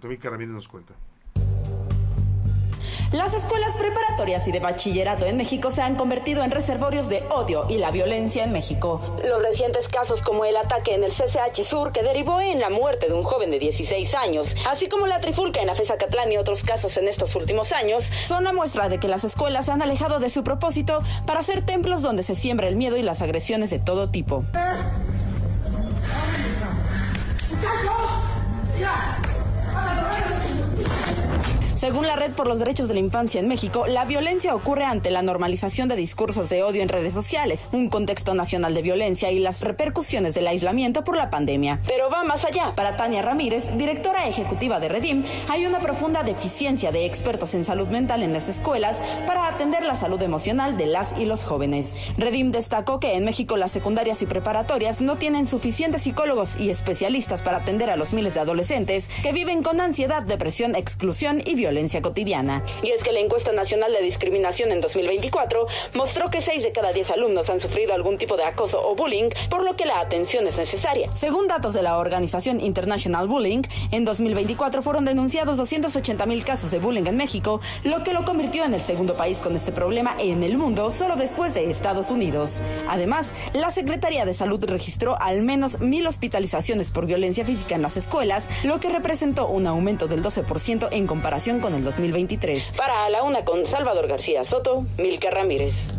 asunto. Milka Ramírez nos cuenta. Las escuelas preparatorias y de bachillerato en México se han convertido en reservorios de odio y la violencia en México. Los recientes casos como el ataque en el CCH Sur que derivó en la muerte de un joven de 16 años, así como la trifulca en Afezacatlán y otros casos en estos últimos años, son la muestra de que las escuelas se han alejado de su propósito para ser templos donde se siembra el miedo y las agresiones de todo tipo. Según la Red por los Derechos de la Infancia en México, la violencia ocurre ante la normalización de discursos de odio en redes sociales, un contexto nacional de violencia y las repercusiones del aislamiento por la pandemia. Pero va más allá. Para Tania Ramírez, directora ejecutiva de Redim, hay una profunda deficiencia de expertos en salud mental en las escuelas para atender la salud emocional de las y los jóvenes. Redim destacó que en México las secundarias y preparatorias no tienen suficientes psicólogos y especialistas para atender a los miles de adolescentes que viven con ansiedad, depresión, exclusión y violencia cotidiana. Y es que la encuesta nacional de discriminación en 2024 mostró que 6 de cada 10 alumnos han sufrido algún tipo de acoso o bullying, por lo que la atención es necesaria. Según datos de la organización International Bullying, en 2024 fueron denunciados 280,000 casos de bullying en México, lo que lo convirtió en el segundo país con este problema en el mundo, solo después de Estados Unidos. Además, la Secretaría de Salud registró al menos 1,000 hospitalizaciones por violencia física en las escuelas, lo que representó un aumento del 12% en comparación con el 2023. Para A la Una con Salvador García Soto, Milka Ramírez.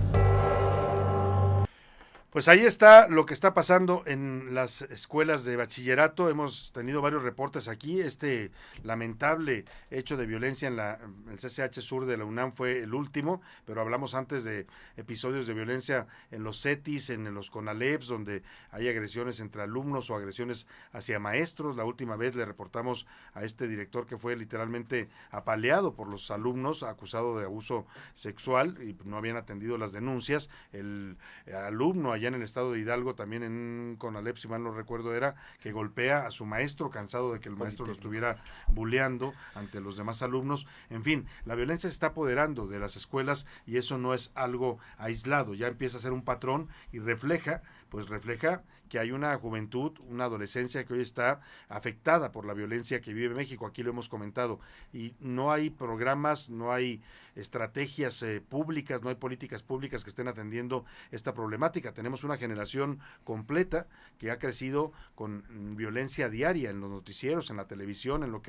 Pues ahí está lo que está pasando en las escuelas de bachillerato. Hemos tenido varios reportes aquí. Este lamentable hecho de violencia en el CCH Sur de la UNAM fue el último, pero hablamos antes de episodios de violencia en los CETIS, en los CONALEPs, donde hay agresiones entre alumnos o agresiones hacia maestros. La última vez le reportamos a este director que fue literalmente apaleado por los alumnos, acusado de abuso sexual, y no habían atendido las denuncias. El alumno allá en el estado de Hidalgo, también en CONALEP, si mal no recuerdo, era que golpea a su maestro, cansado de que el maestro lo estuviera bulleando ante los demás alumnos. En fin, la violencia se está apoderando de las escuelas y eso no es algo aislado, ya empieza a ser un patrón y refleja que hay una juventud, una adolescencia que hoy está afectada por la violencia que vive México. Aquí lo hemos comentado, y no hay programas, no hay estrategias públicas, no hay políticas públicas que estén atendiendo esta problemática. Tenemos una generación completa que ha crecido con violencia diaria en los noticieros, en la televisión, en lo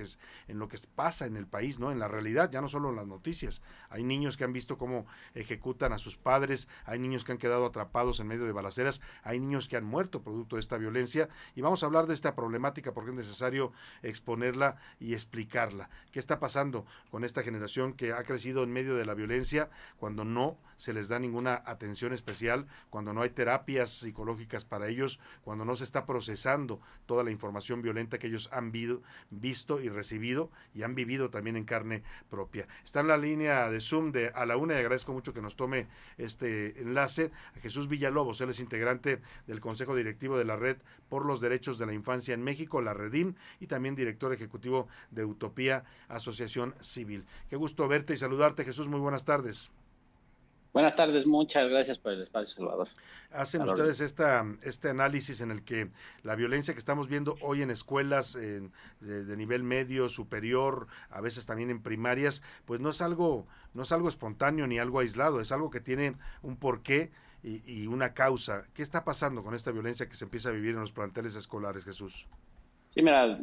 que pasa en el país, ¿no? En la realidad, ya no solo en las noticias. Hay niños que han visto cómo ejecutan a sus padres, hay niños que han quedado atrapados en medio de balaceras, hay niños que han muerto producto de esta violencia, y vamos a hablar de esta problemática porque es necesario exponerla y explicarla. ¿Qué está pasando con esta generación que ha crecido en medio de la violencia, cuando no se les da ninguna atención especial, cuando no hay terapias psicológicas para ellos, cuando no se está procesando toda la información violenta que ellos han visto y recibido y han vivido también en carne propia? Está en la línea de Zoom de A la Una y agradezco mucho que nos tome este enlace a Jesús Villalobos. Él es integrante del Consejo Directivo de la Red por los Derechos de la Infancia en México, la Redim, y también director ejecutivo de Utopía Asociación Civil. Qué gusto verte y saludarte, Jesús, muy buenas tardes. Buenas tardes, muchas gracias por el espacio, Salvador. Hacen ustedes este análisis en el que la violencia que estamos viendo hoy en escuelas de nivel medio, superior, a veces también en primarias, pues no es algo espontáneo ni algo aislado, es algo que tiene un porqué y una causa. ¿Qué está pasando con esta violencia que se empieza a vivir en los planteles escolares, Jesús? Sí, mira,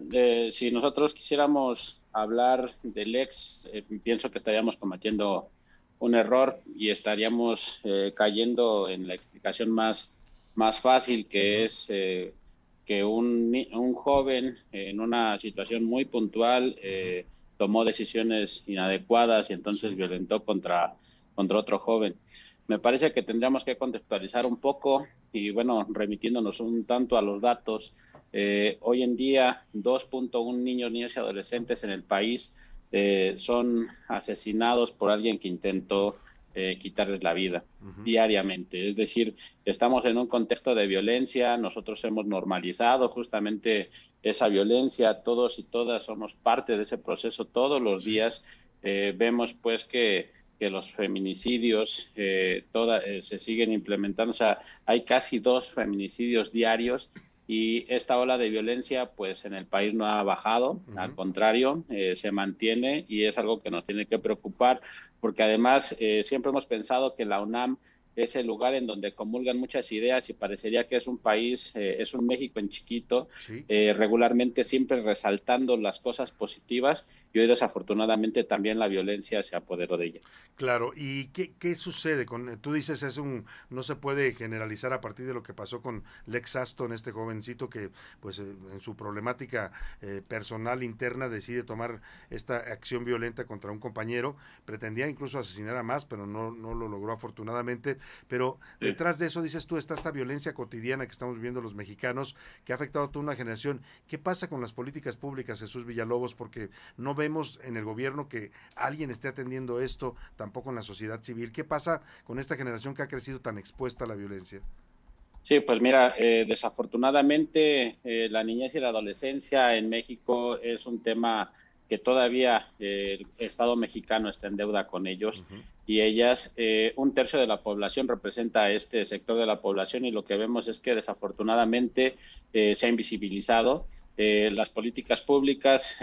si nosotros quisiéramos hablar del pienso que estaríamos cometiendo un error y estaríamos cayendo en la explicación más fácil, que es que un joven en una situación muy puntual tomó decisiones inadecuadas y entonces violentó contra otro joven. Me parece que tendríamos que contextualizar un poco y, bueno, remitiéndonos un tanto a los datos, hoy en día 2.1 niños y adolescentes en el país son asesinados por alguien que intentó quitarles la vida diariamente. Es decir, estamos en un contexto de violencia, nosotros hemos normalizado justamente esa violencia, todos y todas somos parte de ese proceso todos los días. Vemos pues que los feminicidios se siguen implementando, o sea, hay casi 2 feminicidios diarios y esta ola de violencia pues en el país no ha bajado, al contrario, se mantiene y es algo que nos tiene que preocupar, porque además siempre hemos pensado que la UNAM es el lugar en donde comulgan muchas ideas y parecería que es un país, es un México en chiquito, Sí. regularmente siempre resaltando las cosas positivas, y hoy desafortunadamente también la violencia se apoderó de ella. Claro, ¿y qué sucede con, tú dices, no se puede generalizar a partir de lo que pasó con Lex Aston, este jovencito que pues en su problemática personal interna decide tomar esta acción violenta contra un compañero, pretendía incluso asesinar a más, pero no lo logró afortunadamente, pero Sí. detrás de eso, dices tú, está esta violencia cotidiana que estamos viviendo los mexicanos, que ha afectado a toda una generación. ¿Qué pasa con las políticas públicas, Jesús Villalobos? Porque no vemos en el gobierno que alguien esté atendiendo esto, tampoco en la sociedad civil. ¿Qué pasa con esta generación que ha crecido tan expuesta a la violencia? Sí, pues mira, desafortunadamente la niñez y la adolescencia en México es un tema que todavía el Estado mexicano está en deuda con ellos y ellas. Un tercio de la población representa a este sector de la población y lo que vemos es que desafortunadamente se ha invisibilizado. Las políticas públicas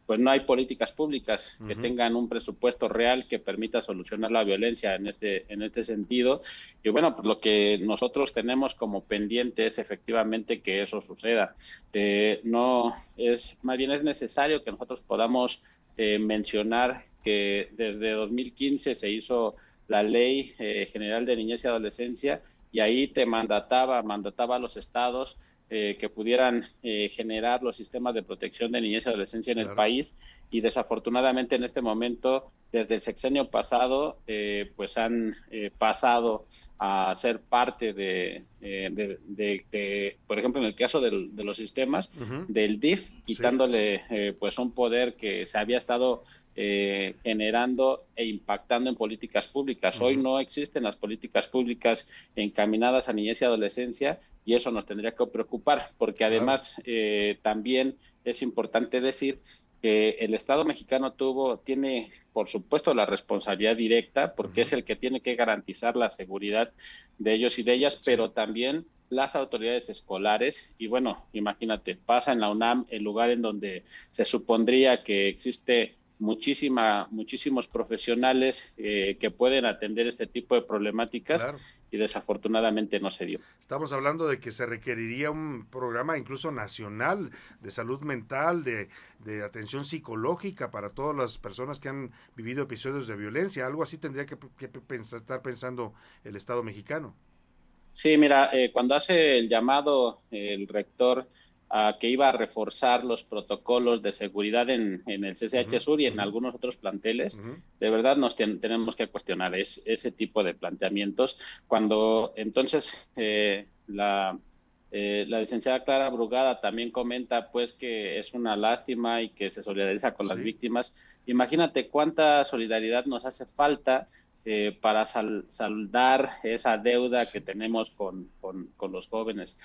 pues no hay políticas públicas que tengan un presupuesto real que permita solucionar la violencia en este sentido. Y bueno, pues lo que nosotros tenemos como pendiente es efectivamente que eso suceda. No es, más bien es necesario que nosotros podamos mencionar que desde 2015 se hizo la Ley General de Niñez y Adolescencia, y ahí mandataba a los estados que pudieran generar los sistemas de protección de niñez y adolescencia en el país, y desafortunadamente en este momento, desde el sexenio pasado, pues han pasado a ser parte por ejemplo, en el caso de los sistemas del DIF, quitándole pues un poder que se había estado generando e impactando en políticas públicas. Hoy no existen las políticas públicas encaminadas a niñez y adolescencia, y eso nos tendría que preocupar, porque además también es importante decir que el Estado mexicano tiene, por supuesto, la responsabilidad directa, porque es el que tiene que garantizar la seguridad de ellos y de ellas, pero también las autoridades escolares. Y bueno, imagínate, pasa en la UNAM, el lugar en donde se supondría que existe muchísimos profesionales que pueden atender este tipo de problemáticas. Claro. Y desafortunadamente no se dio. Estamos hablando de que se requeriría un programa incluso nacional de salud mental, de atención psicológica para todas las personas que han vivido episodios de violencia. Algo así tendría que estar pensando el Estado mexicano. Sí, mira, cuando hace el llamado el rector a que iba a reforzar los protocolos de seguridad en el CCH Sur y en algunos otros planteles, de verdad tenemos que cuestionar ese tipo de planteamientos. Cuando entonces la licenciada Clara Brugada también comenta pues que es una lástima y que se solidariza con las víctimas. Imagínate cuánta solidaridad nos hace falta para saldar esa deuda que tenemos con los jóvenes.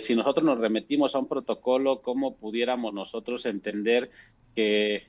Si nosotros nos remitimos a un protocolo, ¿cómo pudiéramos nosotros entender que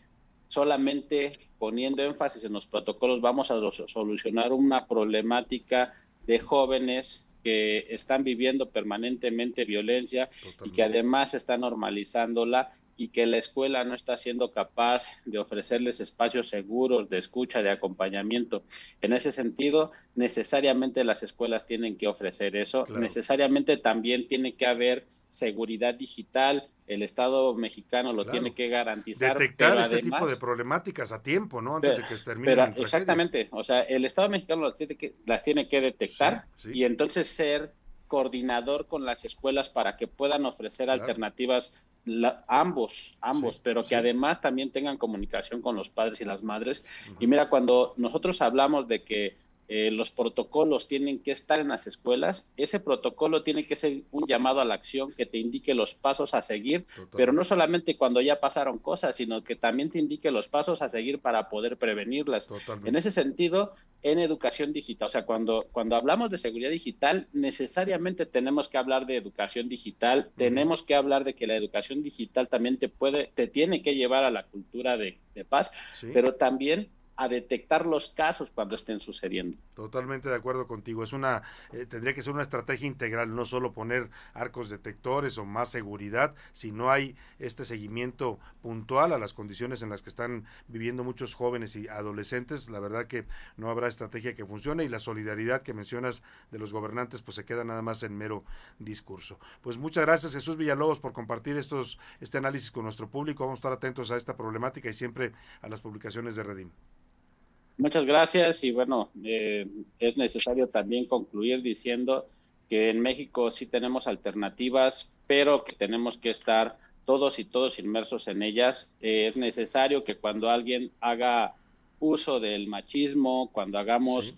solamente poniendo énfasis en los protocolos vamos a solucionar una problemática de jóvenes que están viviendo permanentemente violencia y que además están normalizándola, y que la escuela no está siendo capaz de ofrecerles espacios seguros de escucha, de acompañamiento? En ese sentido, necesariamente las escuelas tienen que ofrecer eso, necesariamente también tiene que haber seguridad digital, el Estado mexicano lo tiene que garantizar. Detectar este tipo de problemáticas a tiempo, ¿no? Antes de que terminen en tragedia. Exactamente, o sea, el Estado mexicano las tiene que detectar y entonces ser coordinador con las escuelas para que puedan ofrecer alternativas, ambos, pero que además también tengan comunicación con los padres y las madres. Y mira, cuando nosotros hablamos de que los protocolos tienen que estar en las escuelas, ese protocolo tiene que ser un llamado a la acción que te indique los pasos a seguir, pero no solamente cuando ya pasaron cosas, sino que también te indique los pasos a seguir para poder prevenirlas. En ese sentido, en educación digital, o sea, cuando hablamos de seguridad digital, necesariamente tenemos que hablar de educación digital, tenemos que hablar de que la educación digital también te tiene que llevar a la cultura de paz, pero también a detectar los casos cuando estén sucediendo. Totalmente de acuerdo contigo. Tendría que ser una estrategia integral, no solo poner arcos detectores o más seguridad, si no hay este seguimiento puntual a las condiciones en las que están viviendo muchos jóvenes y adolescentes. La verdad que no habrá estrategia que funcione, y la solidaridad que mencionas de los gobernantes pues se queda nada más en mero discurso. Pues muchas gracias, Jesús Villalobos, por compartir este análisis con nuestro público. Vamos a estar atentos a esta problemática y siempre a las publicaciones de Redim. Muchas gracias, y bueno, es necesario también concluir diciendo que en México sí tenemos alternativas, pero que tenemos que estar todos y todos inmersos en ellas. Es necesario que cuando alguien haga uso del machismo, cuando hagamos,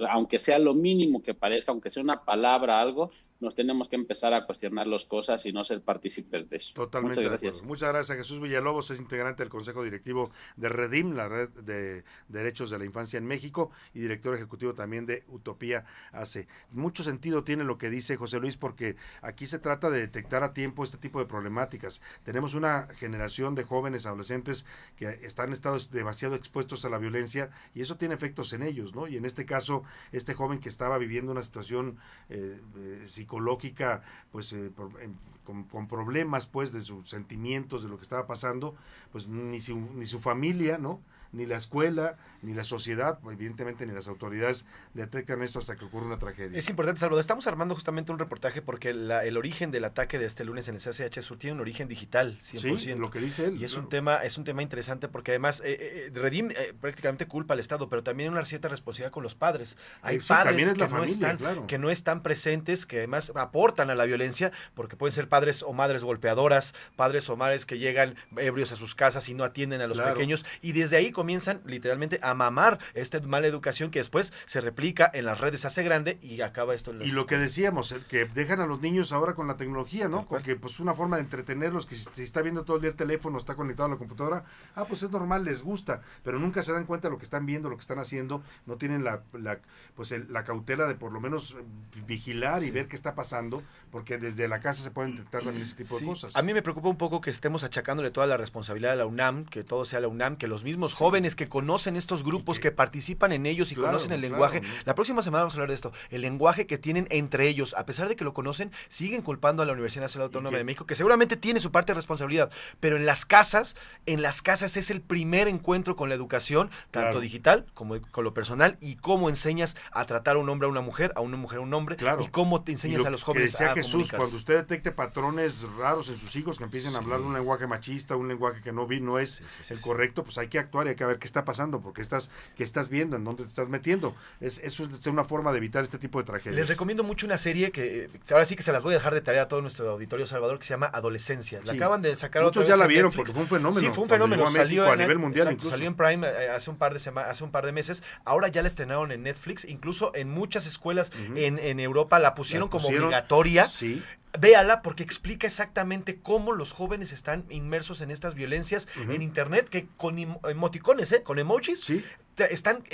aunque sea lo mínimo que parezca, aunque sea una palabra, algo, nos tenemos que empezar a cuestionar las cosas y no ser partícipes de eso. Totalmente de acuerdo. Muchas gracias. Jesús Villalobos es integrante del Consejo Directivo de Redim, la Red de Derechos de la Infancia en México, y director ejecutivo también de Utopía AC. Mucho sentido tiene lo que dice José Luis, porque aquí se trata de detectar a tiempo este tipo de problemáticas. Tenemos una generación de jóvenes adolescentes que están demasiado expuestos a la violencia, y eso tiene efectos en ellos, ¿no? Y en este caso, este joven que estaba viviendo una situación psicológica, pues con problemas pues de sus sentimientos, de lo que estaba pasando, pues ni su familia, ¿no?, ni la escuela, ni la sociedad, evidentemente ni las autoridades detectan esto hasta que ocurre una tragedia. Es importante, Salvador. Estamos armando justamente un reportaje porque el origen del ataque de este lunes en el CCH Sur tiene un origen digital, 100%. Sí, lo que dice él. Y es un tema interesante porque además Redim prácticamente culpa al Estado, pero también hay una cierta responsabilidad con los padres. Hay padres que no están presentes, que además aportan a la violencia, porque pueden ser padres o madres golpeadoras, padres o madres que llegan ebrios a sus casas y no atienden a los pequeños, y desde ahí comienzan literalmente a mamar esta mala educación que después se replica en las redes, hace grande y acaba esto en las... Y lo que decíamos, que dejan a los niños ahora con la tecnología, ¿no? Porque pues una forma de entretenerlos, que si está viendo todo el día el teléfono, está conectado a la computadora, pues es normal, les gusta, pero nunca se dan cuenta de lo que están viendo, lo que están haciendo, no tienen la cautela de por lo menos vigilar y ver qué está pasando, porque desde la casa se pueden detectar también ese tipo de cosas. A mí me preocupa un poco que estemos achacándole toda la responsabilidad a la UNAM, que todo sea la UNAM, que los mismos jóvenes que conocen estos grupos, que participan en ellos y conocen el lenguaje. La próxima semana vamos a hablar de esto, el lenguaje que tienen entre ellos, a pesar de que lo conocen, siguen culpando a la Universidad Nacional Autónoma de México, que seguramente tiene su parte de responsabilidad, pero en las casas es el primer encuentro con la educación, tanto digital como con lo personal, y cómo enseñas a tratar a un hombre a una mujer, a una mujer a un hombre, y cómo te enseñas a los jóvenes a Jesús, comunicarse. cuando usted detecte patrones raros en sus hijos, que empiecen a hablar un lenguaje machista, un lenguaje que no es el correcto, pues hay que actuar y hay que ver qué está pasando, porque qué estás viendo, en dónde te estás metiendo. Eso es una forma de evitar este tipo de tragedias. Les recomiendo mucho una serie que ahora sí que se las voy a dejar de tarea a todo nuestro auditorio, Salvador, que se llama Adolescencia. La acaban de sacar otra vez. Muchos ya la vieron porque fue un fenómeno. Sí, fue un fenómeno. Salió a nivel mundial. Salió en Prime hace un par de meses. Ahora ya la estrenaron en Netflix. Incluso en muchas escuelas en Europa la pusieron como obligatoria. Sí. Véala, porque explica exactamente cómo los jóvenes están inmersos en estas violencias en internet, que con emoticones, con emojis, están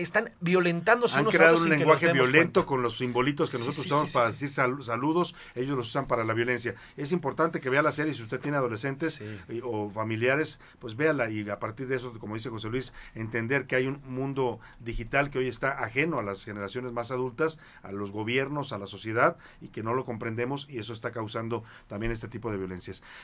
violentándose unos a otros. Han creado un lenguaje violento con los simbolitos que nosotros usamos para decir saludos, ellos los usan para la violencia. Es importante que vea la serie, si usted tiene adolescentes o familiares, pues véala, y a partir de eso, como dice José Luis, entender que hay un mundo digital que hoy está ajeno a las generaciones más adultas, a los gobiernos, a la sociedad, y que no lo comprendemos, y eso está causando también este tipo de violencias.